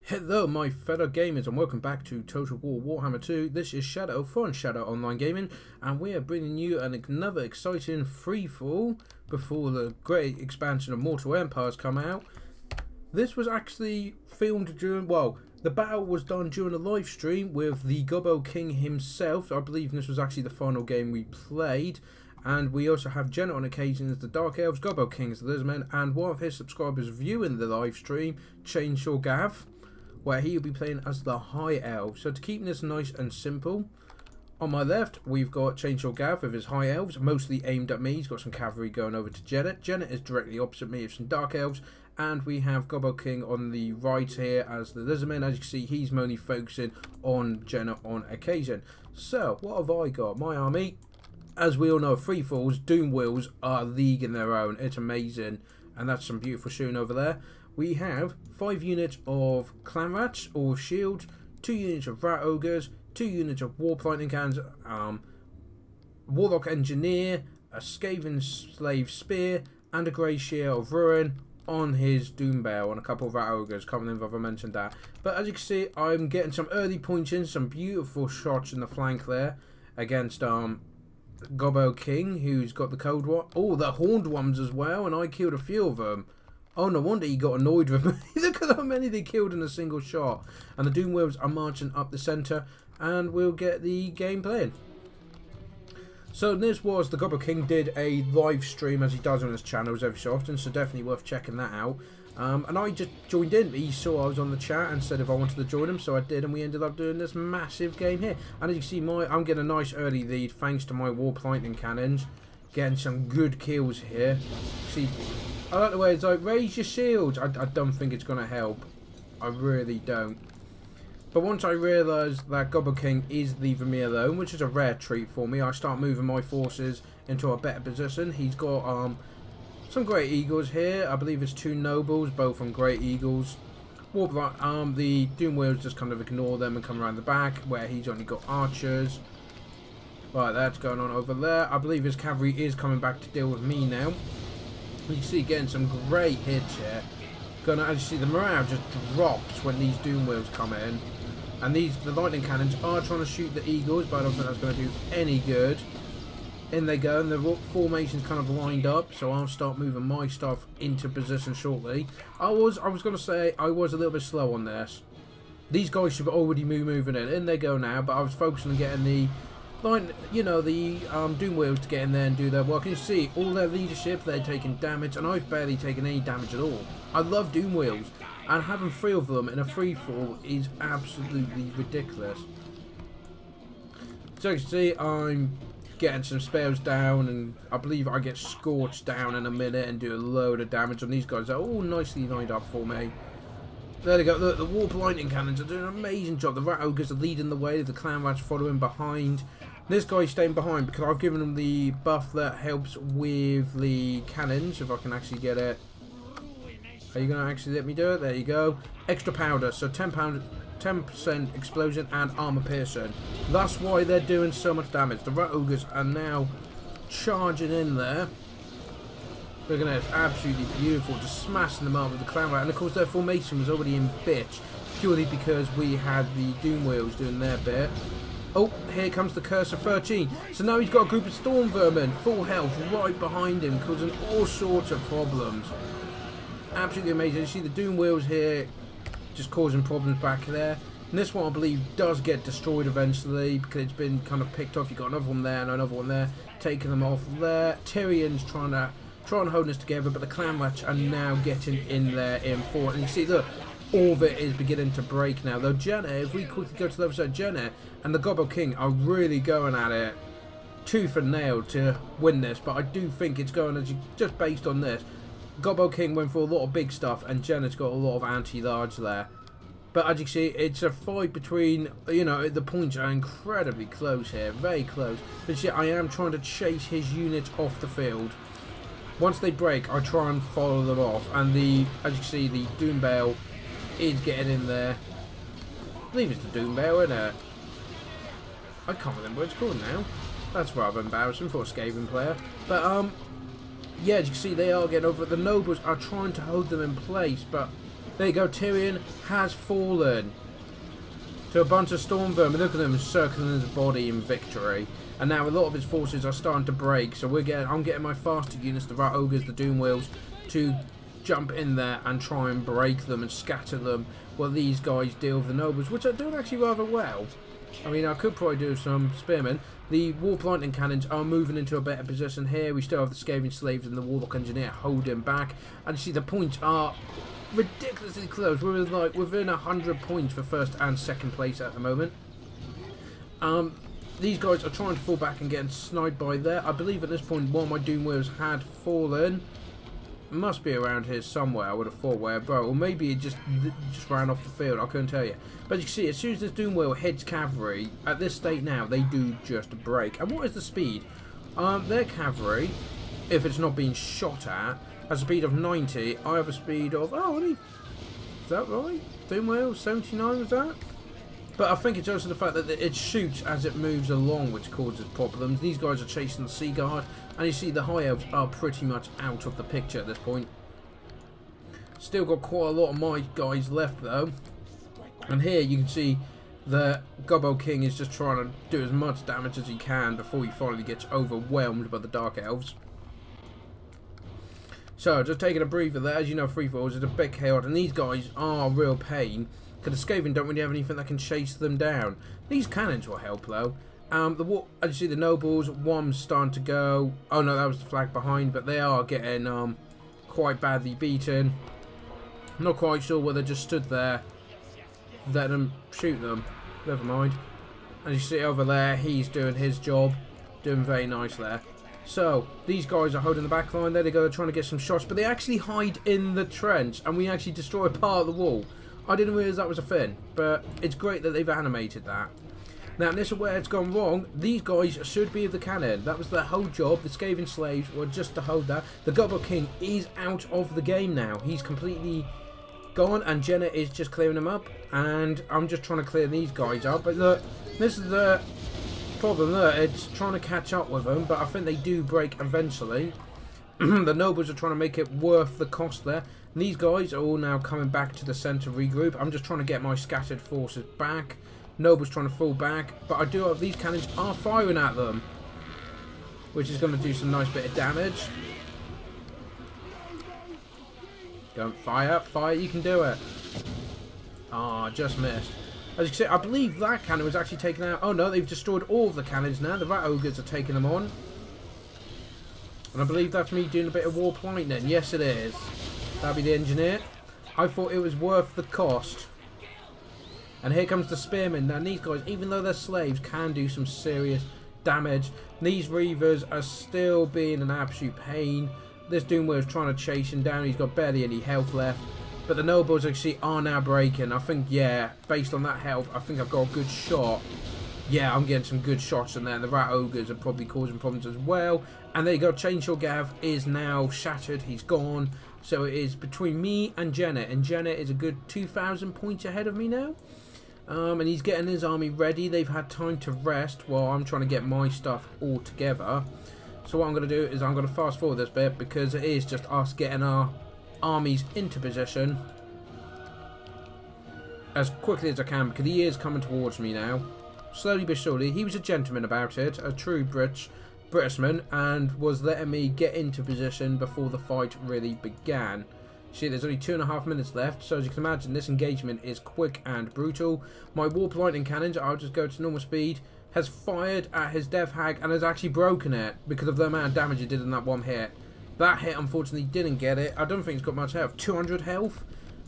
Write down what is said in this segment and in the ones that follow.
Hello my fellow gamers and welcome back to Total War Warhammer 2. This is Shadow from Shadow Online Gaming and we are bringing you another exciting freefall before the great expansion of Mortal Empires come out. This was actually filmed during, well, the battle was done during a live stream with the Gobbo King himself. I believe this was actually the final game we played. And we also have Jenna on occasion as the Dark Elves, Gobbo Kings, the Lizardmen, and one of his subscribers viewing the live stream, Chainsaw Gav, where he will be playing as the High Elf. So to keep this nice and simple, on my left we've got Chainsaw Gav with his High Elves, mostly aimed at me. He's got some cavalry going over to Jenna. Jenna is directly opposite me with some Dark Elves, and we have Gobbo King on the right here as the Lizardman. As you can see, he's mainly focusing on Jenna on occasion. So what have I got? My army, as we all know, free falls, Doom Wheels are a league in their own. It's amazing, and that's some beautiful shooting over there. We have 5 units of Clan Rats, all with shields, 2 units of Rat Ogres, 2 units of Warp Lightning Cannons, Warlock Engineer, a Skaven Slave Spear, and a Grey Shield of Ruin on his Doom Bale, and a couple of Rat Ogres. Can't remember if I mentioned that. But as you can see, I'm getting some early points in, some beautiful shots in the flank there against Gobbo King, who's got the cold one. Oh, the horned ones as well, and I killed a few of them. Oh, no wonder he got annoyed with me. Look at how many they killed in a single shot. And the Doom Wheels are marching up the centre, and we'll get the game playing. So this was, the Gobbo King did a live stream, as he does on his channels every so often, so definitely worth checking that out. And I just joined in. He saw I was on the chat and said if I wanted to join him, so I did, and we ended up doing this massive game here. And as you can see, I'm getting a nice early lead thanks to my Warp Lightning Cannons. Getting some good kills here. See, I like the way it's like, raise your shields. I don't think it's going to help. I really don't. But once I realised that Gobbo King is leaving me alone, which is a rare treat for me, I start moving my forces into a better position. He's got some Great Eagles here. I believe it's 2 Nobles, both on Great Eagles. The Doom Wheels just kind of ignore them and come around the back, where he's only got archers. Right, that's going on over there. I believe his cavalry is coming back to deal with me now. You see getting some great hits here. As you see, the morale just drops when these Doom Wheels come in. And the lightning cannons are trying to shoot the eagles, but I don't think that's going to do any good. In they go, and the formation's kind of lined up, so I'll start moving my stuff into position shortly. I was going to say I was a little bit slow on this. These guys should already be moving in. In they go now, but I was focusing on getting the Doom Wheels to get in there and do their work. And you see, all their leadership, they're taking damage, and I've barely taken any damage at all. I love Doom Wheels, and having 3 of them in a free fall is absolutely ridiculous. So you can see, I'm getting some spells down, and I believe I get scorched down in a minute and do a load of damage on these guys. They're all nicely lined up for me. There they go. Look, the Warp Lightning Cannons are doing an amazing job. The Rat Ogres are leading the way, the Clan Rats following behind. This guy's staying behind because I've given him the buff that helps with the cannons, if I can actually get it. Are you going to actually let me do it? There you go. Extra powder, so 10% explosion and armor piercing. That's why they're doing so much damage. The Rat Ogres are now charging in there. Look at that, it's absolutely beautiful, just smashing them up with the Clan Rat. And of course their formation was already in bitch, purely because we had the Doom Wheels doing their bit. Oh, here comes the Curse of 13. So now he's got a group of Storm Vermin, full health, right behind him, causing all sorts of problems. Absolutely amazing. You see the Doom Wheels here, just causing problems back there. And this one, I believe, does get destroyed eventually, because it's been kind of picked off. You've got another one there and another one there, taking them off there. Tyrion's trying to hold this together, but the Clan Rats are now getting in there in 4. And you see, look, all of it is beginning to break now. Though Jenna, if we quickly go to the other side, Jenna and the Gobbo King are really going at it tooth and nail to win this. But I do think it's going, just based on this, Gobbo King went for a lot of big stuff, and Jenna's got a lot of anti-large there. But as you can see, it's a fight between, the points are incredibly close here, very close. But see, I am trying to chase his units off the field. Once they break, I try and follow them off, and as you can see, the Doom Bale is getting in there. I believe it's the Doom Bale, isn't it? I can't remember what it's called now. That's rather embarrassing for a Skaven player. But, yeah, as you can see, they are getting over it. The Nobles are trying to hold them in place, but There you go, Tyrion has fallen to a bunch of storm vermin. Look at them circling his body in victory. And now a lot of his forces are starting to break. So I'm getting my faster units, the Rat Ogres, the Doom Wheels, to jump in there and try and break them and scatter them while these guys deal with the nobles, which are doing actually rather well. I mean, I could probably do some spearmen. The Warp Lightning Cannons are moving into a better position here. We still have the Scathing Slaves and the Warlock Engineer holding back. And you see the points are ridiculously close. We're like within 100 points for first and second place at the moment. These guys are trying to fall back and getting sniped by there. I believe at this point one of my Doom Wheels had fallen. It must be around here somewhere, I would have thought, where, bro, or maybe it just ran off the field. I couldn't tell you. But you can see, as soon as this Doom Wheel hits cavalry, at this state now, they do just break. And what is the speed? Their cavalry, if it's not being shot at, has a speed of 90. I have a speed of, is that right? Doom Wheel, 79 was that? But I think it's also the fact that it shoots as it moves along, which causes problems. These guys are chasing the Sea Guard, and you see the High Elves are pretty much out of the picture at this point. Still got quite a lot of my guys left though. And here you can see the Gobbo King is just trying to do as much damage as he can before he finally gets overwhelmed by the Dark Elves. So, just taking a breather there. As you know, free falls is a bit chaotic, and these guys are a real pain. Because the Skaven don't really have anything that can chase them down. These cannons will help though. As you see, the nobles, one's starting to go. Oh no, that was the flag behind, but they are getting quite badly beaten. I'm not quite sure whether they just stood there, let them shoot them. Never mind. As you see over there, he's doing his job, doing very nice there. So these guys are holding the back line. There they go, they're trying to get some shots, but they actually hide in the trench, and we actually destroy part of the wall. I didn't realise that was a thing, but it's great that they've animated that. Now, this is where it's gone wrong. These guys should be of the cannon. That was their whole job. The Scathing Slaves were just to hold that. The Gobbo King is out of the game now. He's completely gone, and Jenna is just clearing them up. And I'm just trying to clear these guys up. But look, this is the problem. Look, it's trying to catch up with them, but I think they do break eventually. The nobles are trying to make it worth the cost there. These guys are all now coming back to the centre regroup. I'm just trying to get my scattered forces back. Nobles trying to fall back. But I do have these cannons are firing at them, which is going to do some nice bit of damage. Don't fire, you can do it. Ah, just missed. As you can see, I believe that cannon was actually taken out. Oh no, they've destroyed all of the cannons now. The Rat Ogres are taking them on. And I believe that's me doing a bit of Warp Lightning. Yes, it is. That'll be the engineer. I thought it was worth the cost. And here comes the spearmen. Now these guys, even though they're slaves, can do some serious damage. These Reavers are still being an absolute pain. This Doomwheel is trying to chase him down. He's got barely any health left. But the nobles actually are now breaking. I think, yeah, based on that health, I think I've got a good shot. Yeah, I'm getting some good shots in there. The Rat Ogres are probably causing problems as well. And there you go. Chainsaw Gav is now shattered. He's gone. So it is between me and Jenna. And Jenna is a good 2,000 points ahead of me now. And he's getting his army ready. They've had time to rest while I'm trying to get my stuff all together. So what I'm going to do is I'm going to fast forward this bit, because it is just us getting our armies into position as quickly as I can, because he is coming towards me now. Slowly but surely. He was a gentleman about it, a true Britishman, and was letting me get into position before the fight really began. See, there's only 2.5 minutes left, so as you can imagine, this engagement is quick and brutal. My Warp Lightning Cannons, I'll just go to normal speed, has fired at his Death Hag and has actually broken it because of the amount of damage it did in that one hit. That hit, unfortunately, didn't get it. I don't think it's got much health. 200 health?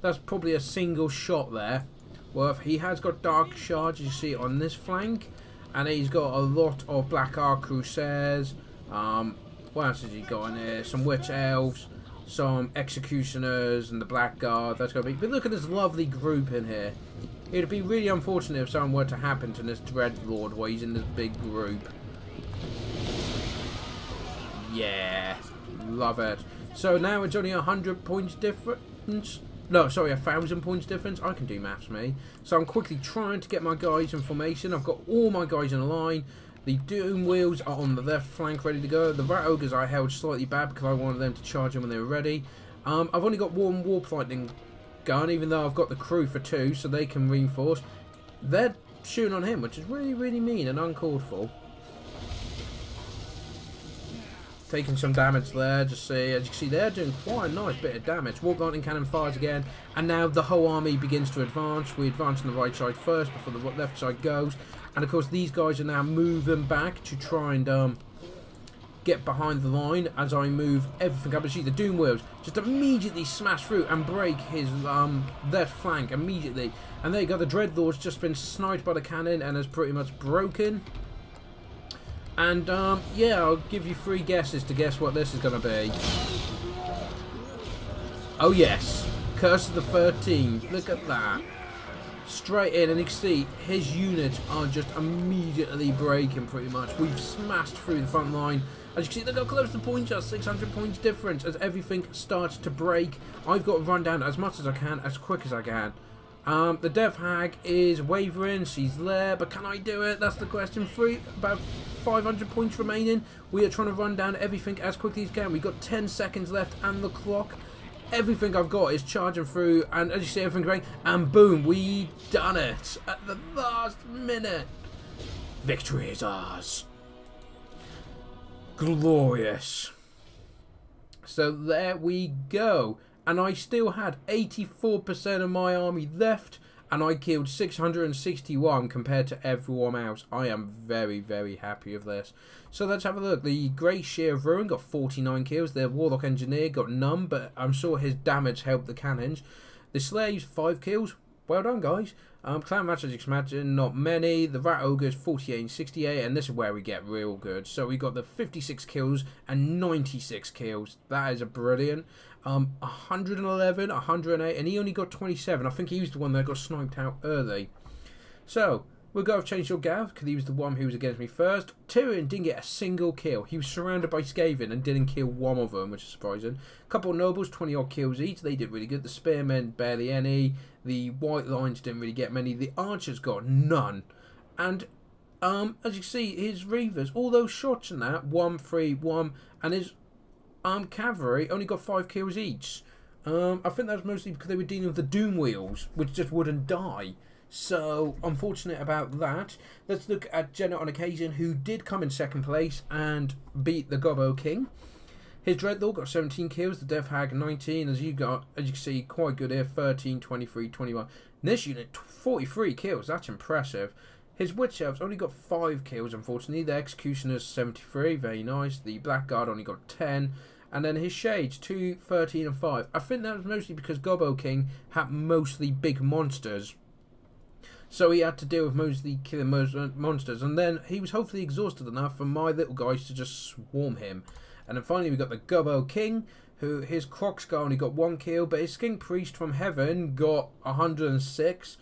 That's probably a single shot there. Worth. He has got Dark Shards, you see, on this flank. And he's got a lot of Black Arquebusiers. What else has he got in here? Some Witch Elves, some Executioners, and the Blackguard. That's going to be... But look at this lovely group in here. It would be really unfortunate if something were to happen to this Dreadlord while he's in this big group. Yeah. Love it. So now it's only 100 points difference. No, sorry, 1,000 points difference. I can do maths, me. So I'm quickly trying to get my guys in formation. I've got all my guys in a line. The Doom Wheels are on the left flank ready to go. The Rat Ogres I held slightly bad because I wanted them to charge them when they were ready. I've only got one Warp Lightning gun, even though I've got the crew for 2, so they can reinforce. They're shooting on him, which is really, really mean and uncalled for. Taking some damage there, just see, as you can see, they're doing quite a nice bit of damage. Warp Lightning Cannon fires again, and now the whole army begins to advance. We advance on the right side first before the left side goes, and of course these guys are now moving back to try and get behind the line as I move everything up. You see the Doom Wheels just immediately smash through and break his left flank immediately, and there you go. The Dreadlord's just been sniped by the cannon and is pretty much broken. And, yeah, I'll give you 3 guesses to guess what this is going to be. Oh, yes. Curse of the 13th. Look at that. Straight in, and you can see his units are just immediately breaking, pretty much. We've smashed through the front line. As you can see, look how close the points are. 600 points difference as everything starts to break. I've got to run down as much as I can, as quick as I can. The Death Hag is wavering. She's there, but can I do it? That's the question. About 500 points remaining. We are trying to run down everything as quickly as we can. We've got 10 seconds left, and the clock. Everything I've got is charging through, and as you see, everything going, and boom, we done it at the last minute. Victory is ours. Glorious. So there we go. And I still had 84% of my army left, and I killed 661 compared to everyone else. I am very, very happy with this. So let's have a look. The Grey Shear of Ruin got 49 kills. The Warlock Engineer got none, but I'm sure his damage helped the cannons. The Slaves, 5 kills. Well done, guys. Clan Match, as you can imagine, not many. The Rat Ogres, 48 and 68, and this is where we get real good. So we got the 56 kills and 96 kills. That is a brilliant. 111, 108, and he only got 27. I think he was the one that got sniped out early. So we'll go with Change Your Gav, because he was the one who was against me first. Tyrion didn't get a single kill. He was surrounded by Skaven and didn't kill one of them, which is surprising. A couple of Nobles, 20 odd kills each. They did really good. The Spearmen, barely any. The White Lines didn't really get many. The Archers got none. And as you can see, his Reavers, all those shots in that, 1, 3, 1, and his cavalry only got 5 kills each. I think that was mostly because they were dealing with the Doom Wheels, which just wouldn't die. So, unfortunate about that. Let's look at Jenna on Occasion, who did come in 2nd place and beat the Gobbo King. His Dreadlord got 17 kills, the Death Hag 19, as you can see, quite good here, 13, 23, 21. This unit, 43 kills, that's impressive. His Witch Elves only got 5 kills, unfortunately. The Executioners, 73, very nice. The Blackguard only got 10. And then his Shades, 2, 13, and 5. I think that was mostly because Gobbo King had mostly big monsters. So he had to deal with mostly killing most monsters. And then he was hopefully exhausted enough for my little guys to just swarm him. And then finally we got the Gobbo King, who his Crocscar only got 1 kill. But his Skink Priest from Heaven got 106.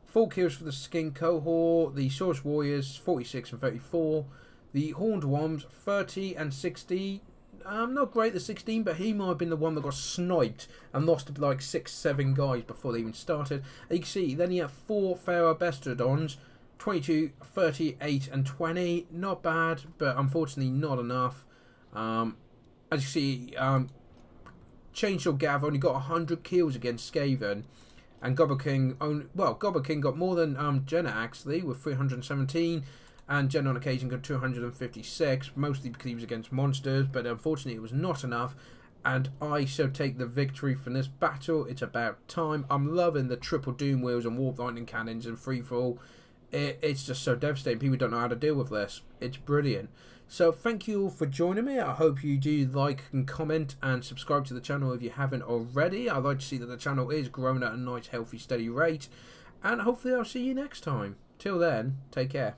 4 kills for the Skink Cohort. The Source Warriors, 46 and 34. The Horned Worms, 30 and 60. Not great, the 16, but he might have been the one that got sniped and lost like 6-7 guys before they even started. And you can see, then he had 4 Pharaoh Bestrodons, 22, 38, and 20. Not bad, but unfortunately not enough. As you see, Chainsaw Gav only got 100 kills against Skaven. And Gobbo King, Gobbo King got more than Jenna actually, with 317. And Jenna on Occasion got 256, mostly because he was against monsters, but unfortunately it was not enough. And I shall take the victory from this battle. It's about time. I'm loving the triple Doom Wheels and Warp Lightning Cannons and Freefall. It's just so devastating. People don't know how to deal with this. It's brilliant. So thank you all for joining me. I hope you do like and comment and subscribe to the channel if you haven't already. I'd like to see that the channel is growing at a nice, healthy, steady rate. And hopefully I'll see you next time. Till then, take care.